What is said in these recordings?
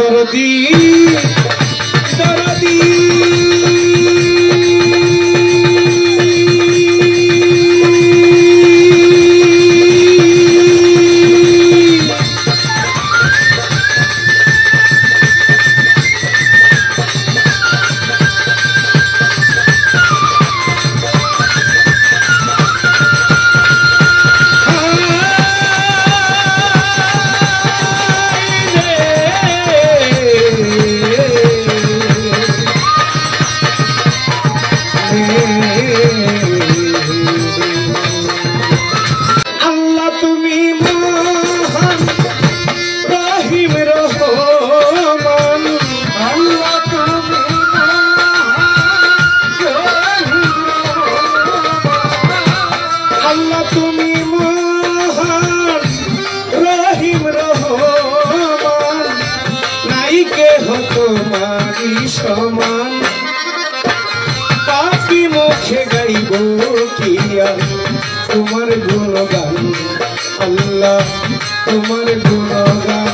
দরদি দরদি সমান পাপি মুখে গাইব কিয়া তোমার গুণগান আল্লাহ তোমার গুণগান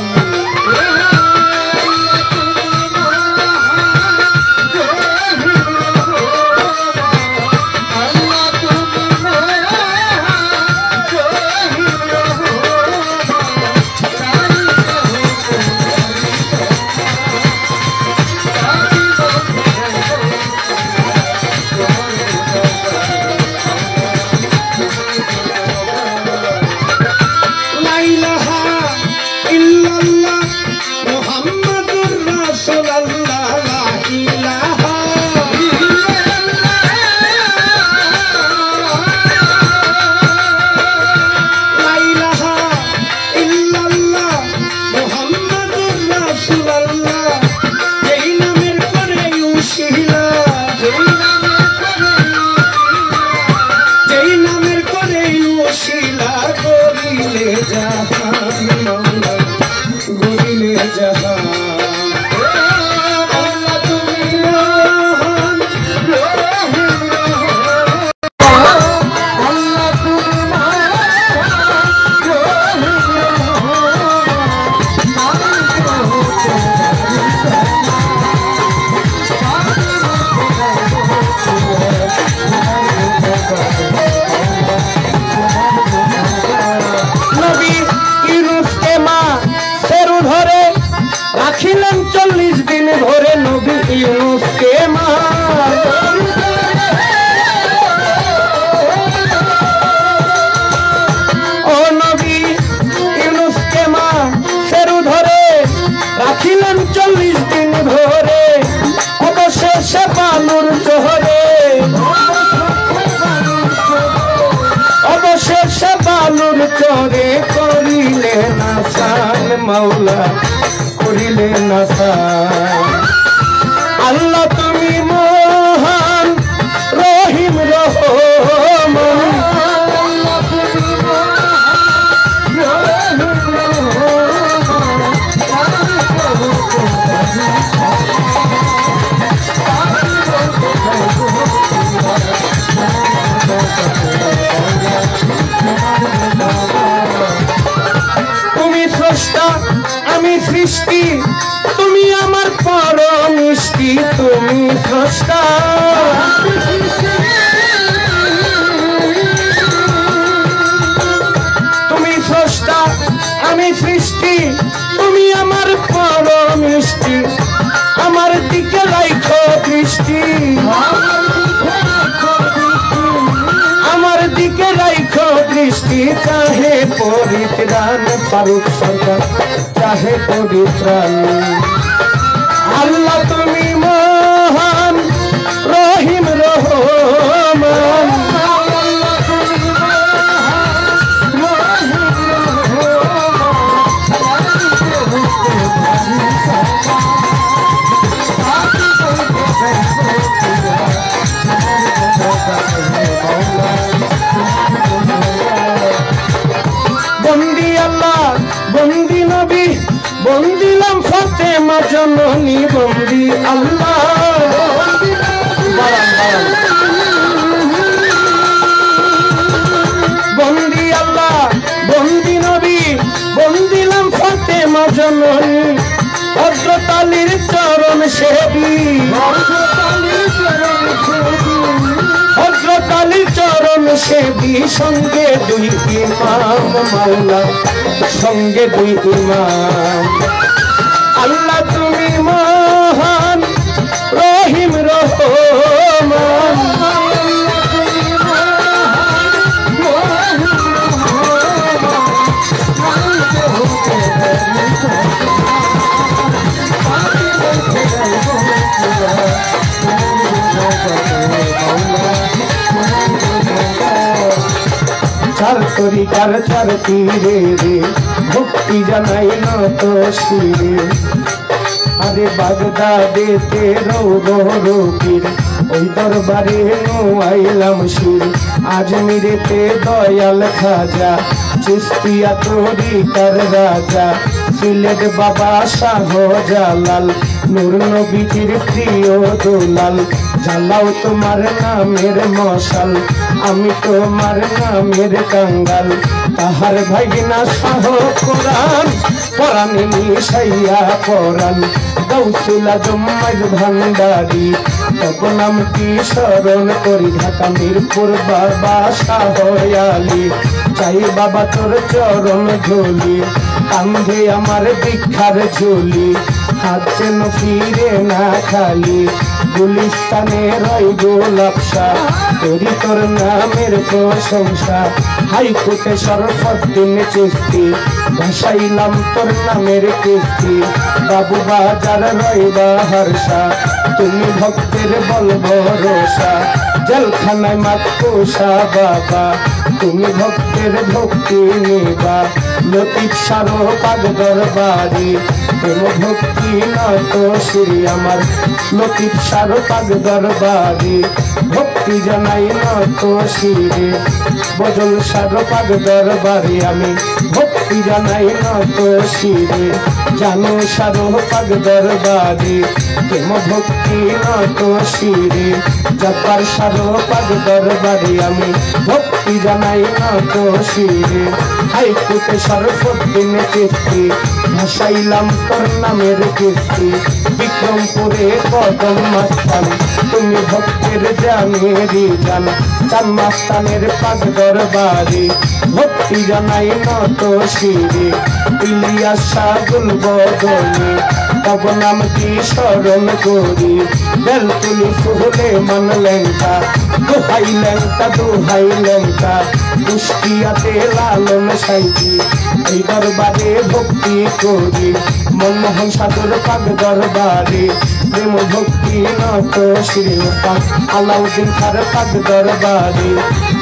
রাখিলেন 40 দিন ধরে নবী ইউনুসকে মা ও নবী ইউনুসকে মা সেরু ধরে রাখিলেন 40 দিন ধরে অবশেষে বালুর চরে অবশেষে বালুর চরে করিলেন আসান মাওলা করিলেন আসান আল্লাহ তুমি মহান রহিম রহমান আল্লাহ তুমি মহান তুমি স্রষ্টা আমি সৃষ্টি তুমি আমার পরম মিষ্টি তুমি স্রষ্টা তুমি স্রষ্টা আমি সৃষ্টি তুমি আমার পরম মিষ্টি আমার দিকে রাখো দৃষ্টি আমার দিকে রাখো দৃষ্টি চাহে পরিত্রাণ ফারুক সরকার চাহে পরিত্রাণ আল্লাহ তুমি মহান রহিম রহমান বন্দি আল্লাহ বন্দি নবী বন্দিলাম ফাতেমা জননী বন্দি আল্লাহ বন্দি আল্লাহ বন্দি নবী বন্দিলাম ফাতেমা জননী হযরত সেবী হযরত আলী চরণ সেবী সঙ্গে দুই ইমাম মাওলা সঙ্গে দুই ইমাম আল্লাহ তুমি মহান রহিম রহমান চার তরিকার চার তীরে রে ভক্তি জানাই নত শিরে আরে বাগদাদেতে রৌরবীর ওই দরবারে আইলাম শির আজমিরেতে দয়াল খাজা চিস্তিয়া তরিকার রাজা সিলেট বাবা শাহ জালাল নূর নবীজির প্রিয় দুলাল জ্বালাও তোমার নামের মশাল আমি তোমার নামের কাঙ্গাল তাহার ভাগিনা শাহ কোরআন পরাণে মিশাইয়া পরাণ গৌসুল আজমের ভান্ডারি তব নামটি স্মরণ করি ঢাকা মিরপুর বাবা শাহ আলী চাই বাবা তোর চরণ ঝুলি কান্ধে আমার দীক্ষার ঝুলি হাত যেন ফিরে না খালি গুলিস্তানে রই গোলাপসা করি তোর নামের প্রশংসা হাইকোর্টে শরফুদ্দিন চিশতি ভাসাইলাম তোর নামের কিস্তি বাবু বাজার রই বাহারসা তুমি ভক্তের বল ভরসা জেলখানায় মাতকুসা বাবা তুমি ভক্তের ভক্তি নিবা লতিফ সারো পাগ দরবারি প্রেম ভক্তি নত শ্রী আমার লতিফ সারো পাগ দরবারি ভক্তি জানাই নত শিরে বজল সারো পাগ দরবারি আমি ভক্তি জানাই নত শিরে জানো সারো পাগ দরবারি প্রেম ভক্তি নত শিরে জব্বার সারো পাগ দরবারি আমি ভক্তি জানাই নত শিরে হাইকোর্টে শরফুদ্দিন চিশতি ভাসাইলাম তোর নামের কিস্তি বিক্রমপুরে কদম মাস্তান তুমি ভক্তের জানেরি জান চান মাস্তানের পাগ দরবারি ভক্তি জানাই নত শিরে ইলিয়াস শাহুল বদনে তব নাম কি স্মরণ করি বেলতুলি ফুলে মন লেঙ্কা দুহাই লেঙ্কা কুষ্টিয়াতে লালন সাইজি এই দরবারে ভক্তি করি মনমোহন সাধুর পাগ দরবারে প্রেম ভক্তি নত শ্রী পাক আলাউদ্দিন খার পাগ দরবারে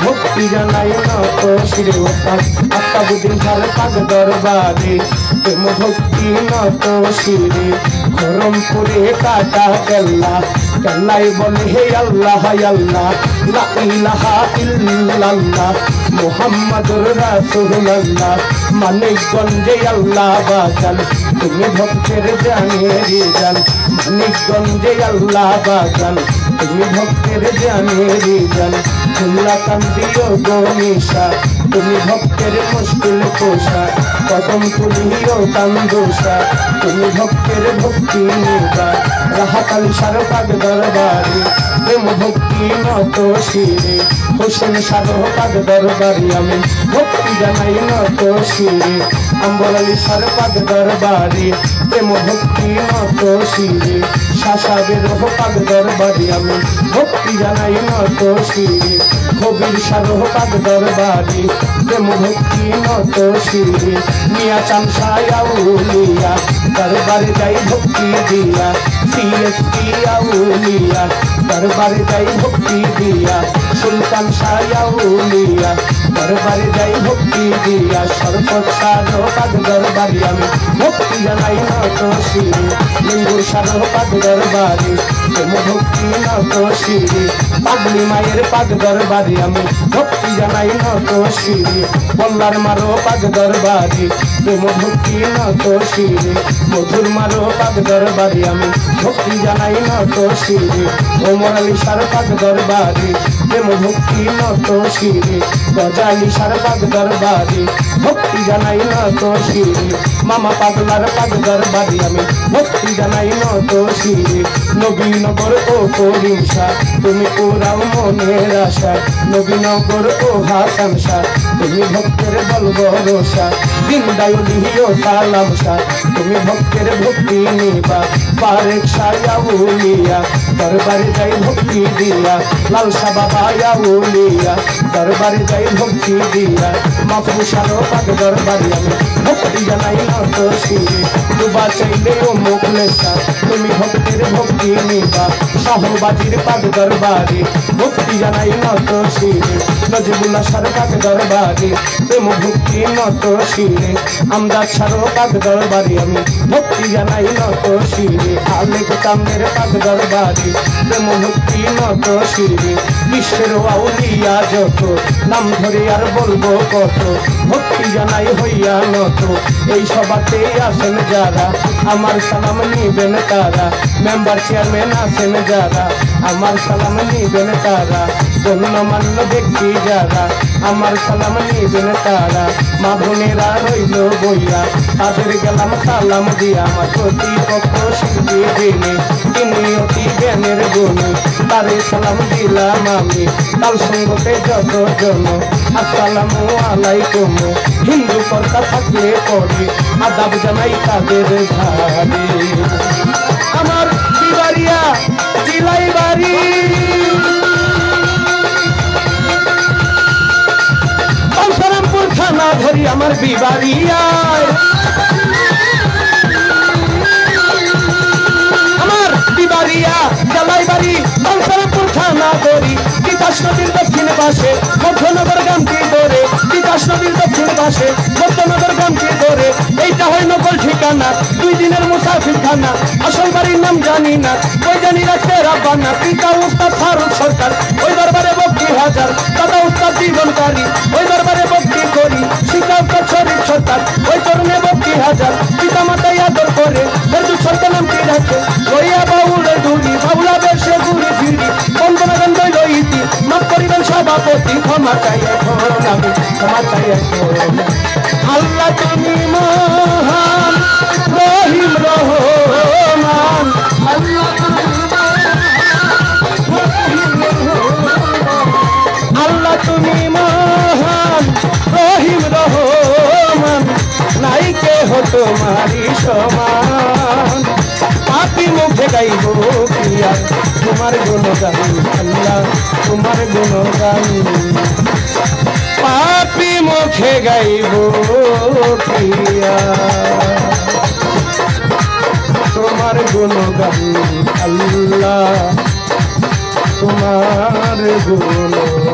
ভক্তি জানাই নত শ্রী পাক আফতাবুদ্দিন খার পাগ দরবারে প্রেম ভক্তি নত শ্রী খরমপুরে কাটা কেল্লা কেল্লাই বলে হে আল্লাহ আল্লাহ লা ইলাহা ইল্লাল্লাহ মুহাম্মাদুর রাসূলুল্লাহ মানিকগঞ্জে আল্লাহ বাজান তুমি ভক্তের জানেরি জান মানিকগঞ্জে আল্লাহ বাজান তুমি ভক্তের জানেরি জান খুল্লা কান্দিও গনিশা তুমি ভক্তের মুশকিল কোষা কদম তুলিও কান্দোষা তুমি ভক্তের ভক্তি নিবা রাহাকাল সারপাগ দরবারি প্রেম ভক্তি নত শিরে হোসেন সারপাগ দরবারি আমি ভক্তি জানাই নত শিরে আম্বরালি সারপাগ দরবারি প্রেম ভক্তি নত শিরে শাসাবের পাগ দরবারি আমি ভক্তি জানাই নত শিরে কবির সারপাগ দরবারি প্রেম ভক্তি নত শিরে মিয়া চামশায় আউলিয়া দরবারে যাই ভক্তি দিয়া সিএসপি আউলিয়া দরবারে যাই ভক্তি দিয়া সুলতান শাহ আউলিয়া দরবারে যাই ভক্তি দিয়া সরপত সারপাগ দরবারি আমি ভক্তি জানাই নত শিরে লিঙ্গুর সারপাগ দরবারি প্রেম ভক্তি নত শিরে পাগলি মায়ের পাগ দরবারি আমি ভক্তি জানাই নত শিরে বল্লার মারো পাগ দরবারি প্রেম ভক্তি নত শিরে মধুর মারো পাগ দরবারি আমি ভক্তি জানাই নত শিরে ওমর আলী সারপাগ দরবারি প্রেম ভক্তি নত শিরে গজালি সারপাগ দরবারি ভক্তি জানাই নত শিরে মামা পাগলার পাগলার বাড়ি আমি ভক্তি জানাই নত শিরে নবীনগর ও করিমশা তুমি পুরাও মনের আশা নবীনগর ও হাসান শাহ তুমি ভক্তের বল ভরসা দিনদায়ুলি ও সালাম শাহ তুমি ভক্তের ভক্তি নিবা বারেক শাহ উলিয়া দরবারে যাই ভক্তি দিয়া লালসা বাবা উলিয়া দরবারে যাই ভক্তি দিয়া মাফুসারো পাগ দরবারে আমি ভক্তি জানাই নত শিরে দুবা চাইলে ও মুখলেশা তুমি ভক্তের ভক্তি নিবা শাহবাজির পাগ দরবারে ভক্তি জানাই নত শিরে নজরুল্লাহ সার পাগ দরবারে প্রেম ভক্তি নত শিরে আমদাদ সারো পাগ দরবারে আমি ভক্তি জানাই নত শিরে আলেক চাঁদের পাগ দরবারে প্রেম ভক্তি নত শিরে বিশ্বের আউলিয়া যত নাম ধরে আর বলবো কত ভক্তি জানাই হইয়া নত এই সভাতে আসেন যারা আমার সালাম নিবেন তারা মেম্বার চেয়ারম্যান আছেন যারা আমার সালাম নিবেন তারা গণ্যমান্য ব্যক্তি যারা আমার সালাম নিবেন তারা মা বোনেরা রইল বইয়া তাদের গেলাম সালাম দিয়া আমার প্রতিপক্ষ শিল্পী জেনে তিনি অতি জ্ঞানের গুণে তারে সালাম দিলাম আমি তাল সঙ্গতে যতজন আসসালামু আলাইকুম হিন্দু কর্তা থাকলে পরে আদাব জানাই তাদের ধারে আমার বিবারিয়া জিলাই বাড়ি বাঞ্ছারামপুর থানা ধরি আমার বিবারিয়ায় আমার বিবারিয়া জালাই বাড়ি বাঞ্ছারামপুর থানা ধরি তিতাস নদীর দক্ষিণ পাশে মধ্যনগর গ্রামটি ধরে তিতাস নদীর দক্ষিণ পাশে মধ্যনগর গ্রামটি ধরে এইটা হয় নকল ঠিকানা 2 দিনের মুসাফির খানা আসল বাড়ির নাম জানি না ওই জানি রাখতে রাব্বানা পিতা উস্তাদ ফারুক সরকার ওই দরবারে ভক্তি হাজার দাদা উস্তাদ জীবনকারী ওই দরবারে ভক্তি করি শিক্ষা উস্তাদ শরীফ সরকার ওই তরুণে ভক্তি হাজার পিতা মাতাই আদর করে ফেরদৌস সরকার নামটি রাখে লইয়া বাউলে দুরি বাউলা বেশে ঘুরি ফিরি বন্দনা গান দইল ইতি মাফ করিবেন সভাপতি ক্ষমা চাই এখন আমি ক্ষমা চাই এখন আল্লাহ তুমি মহান রহিম রহমান আল্লাহ তুমি মহান রহিম রহমান নাই কেহ তোমারি সমান পাপি মুখে গাইব প্রিয়া তোমার গুণগান আল্লাহ তোমার গুণগান পাপি মুখে গাইব প্রিয়া তোমার গুণগান আল্লাহ তোমার গুণ